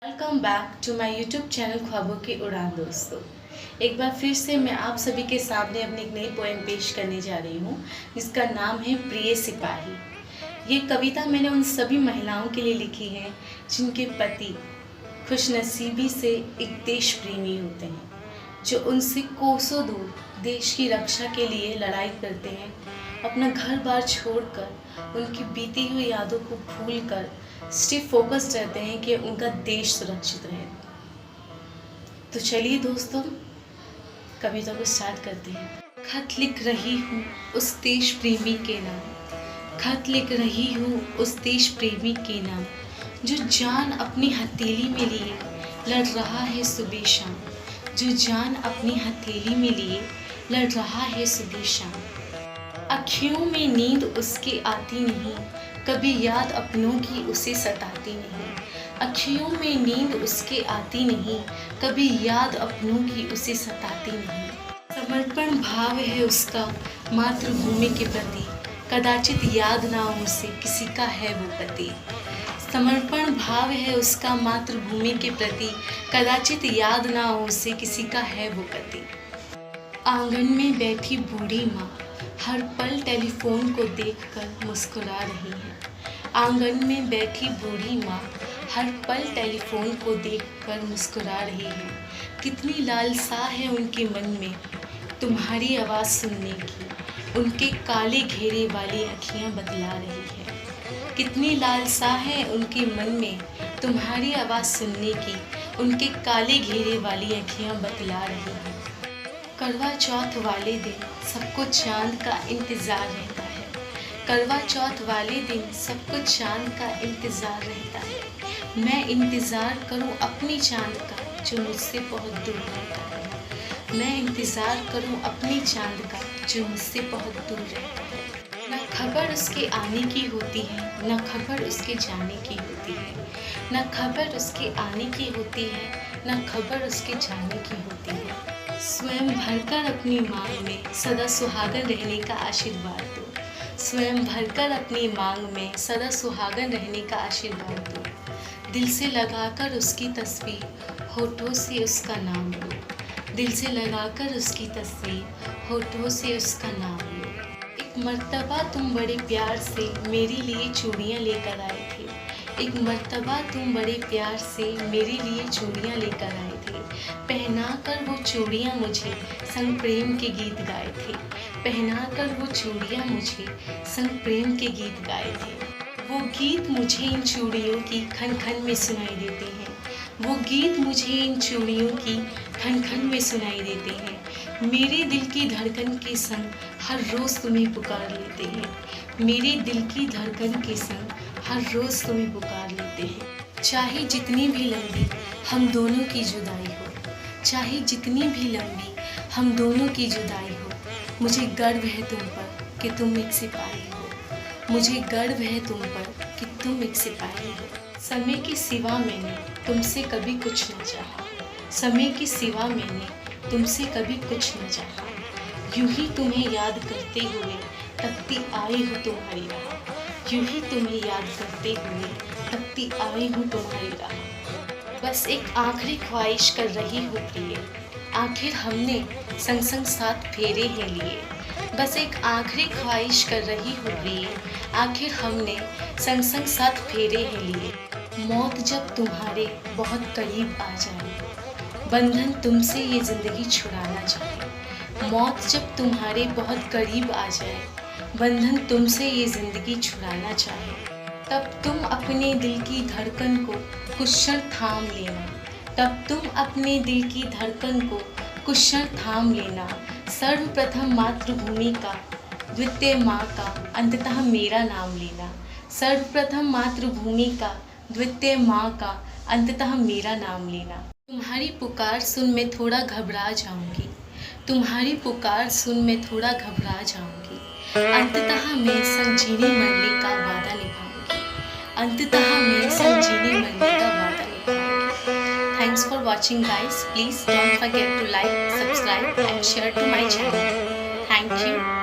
Welcome back to my YouTube channel ख्वाबों की उड़ान। दोस्तों, एक बार फिर से मैं आप सभी के सामने अपनी एक नई पोएम पेश करने जा रही हूँ जिसका नाम है प्रिय सिपाही। ये कविता मैंने उन सभी महिलाओं के लिए लिखी है जिनके पति खुशनसीबी से एक देश प्रेमी होते हैं, जो उनसे कोसों दूर देश की रक्षा के लिए लड़ाई करते हैं, अपना घर बार छोड़कर उनकी बीती हुई यादों को भूलकर सिर्फ फोकस्ड रहते हैं कि उनका देश सुरक्षित रहे। तो चलिए दोस्तों, कविता को स्टार्ट करते हैं। खत लिख रही हूँ उस देश प्रेमी के नाम, खत लिख रही हूँ उस देश प्रेमी के नाम, जो जान अपनी हथेली में लिए लड़ रहा है सुबह शाम, जो जान अपनी हथेली में लिए लड़ रहा है सुबह शाम। अखियों में नींद उसके आती नहीं, कभी याद अपनों की उसे सताती नहीं। अखियों में नींद उसके आती नहीं, कभी याद अपनों की उसे सताती नहीं। समर्पण भाव है उसका मातृभूमि के प्रति, कदाचित याद ना हो उसे किसी का है वो पति। समर्पण भाव है उसका मातृभूमि के प्रति, कदाचित याद ना हो उसे किसी का है वो पति। आंगन में बैठी बूढ़ी माँ हर पल टेलीफोन को देखकर मुस्कुरा रही है। आंगन में बैठी बूढ़ी माँ हर पल टेलीफोन को देखकर मुस्कुरा रही है। कितनी लालसा है उनके मन में तुम्हारी आवाज़ सुनने की, उनके काले घेरे वाली अखियाँ बतला रही है। कितनी लालसा है उनके मन में तुम्हारी आवाज़ सुनने की, उनके काले घेरे वाली अखियाँ बतला रही है। करवा चौथ वाले दिन सबको चांद का इंतज़ार रहता है। करवा चौथ वाले दिन सबको चांद का इंतज़ार रहता है। मैं इंतज़ार करूं अपनी चांद का जो मुझसे बहुत दूर रहता है। मैं इंतज़ार करूं अपनी चांद का जो मुझसे बहुत दूर रहता है। न खबर उसके आने की होती है, न खबर उसके जाने की होती है। न खबर उसके आने की होती है, न खबर उसके जाने की होती है। स्वयं भरकर अपनी मांग में सदा सुहागन रहने का आशीर्वाद दो। स्वयं भरकर अपनी मांग में सदा सुहागन रहने का आशीर्वाद दो। दिल से लगाकर उसकी तस्वीर, होठों से उसका नाम लो। दिल से लगाकर उसकी तस्वीर, होठों से उसका नाम लो। एक मर्तबा तुम बड़े प्यार से मेरे लिए चूड़ियाँ लेकर आए थे। एक मर्तबा तुम बड़े प्यार से मेरे लिए चूड़ियाँ लेकर आए थे। पहनाकर वो चूड़ियाँ मुझे संग प्रेम के गीत गाए थे। पहनाकर वो चूड़ियाँ मुझे संग प्रेम के गीत गाए थे। वो गीत मुझे इन चूड़ियों की खन खन में सुनाई देते हैं। वो गीत मुझे इन चूड़ियों की खन खन में सुनाई देते हैं। मेरे दिल की धड़कन के संग हर रोज़ तुम्हें पुकार लेते हैं। मेरे दिल की धड़कन के संग हर रोज़ तुम्हें पुकार लेते हैं। चाहे जितनी भी लंबी हम दोनों की जुदाई हो, चाहे जितनी भी लंबी हम दोनों की जुदाई हो, मुझे गर्व है तुम पर कि तुम एक सिपाही हो। मुझे गर्व है तुम पर कि तुम एक सिपाही हो। समय के सिवा मैंने तुमसे कभी कुछ न चाहा। समय के सिवा मैंने तुमसे कभी कुछ न चाहा। यूं ही तुम्हें याद करते हुए तकती आई हूँ तुम्हारी राह। यूं ही तुम्हें याद करते हुए तकती आई हूँ तुम्हारी राह। बस एक आखिरी ख्वाहिश कर रही हूँ प्रिय, आखिर हमने संग संग साथ फेरे हैं लिए। बस एक आखिरी ख्वाहिश कर रही हूँ प्रिय, आखिर हमने संग संग साथ फेरे हैं लिए। मौत जब तुम्हारे बहुत करीब आ जाए, बंधन तुमसे ये ज़िंदगी छुड़ाना चाहे। मौत जब तुम्हारे बहुत करीब आ जाए, बंधन तुमसे ये ज़िंदगी छुड़ाना चाहे, तब तुम अपने दिल की धड़कन को कुछ क्षण थाम लेना। तब तुम अपने दिल की धड़कन को कुछ क्षण थाम लेना। सर्वप्रथम मातृभूमि का, द्वितीय माँ का, अंततः मेरा नाम लेना। सर्वप्रथम मातृभूमि का, द्वितीय माँ का, अंततः मेरा नाम लेना। तुम्हारी पुकार सुन मैं थोड़ा घबरा जाऊंगी। तुम्हारी पुकार सुन मैं थोड़ा घबरा जाऊंगी। अंततः मैं संग जीने मरने का वादा निभाऊंगी। अंततः मैं संग जीने मरने का वादा निभाऊंगी। Thanks for watching guys. Please don't forget to like, subscribe and share to my channel. Thank you.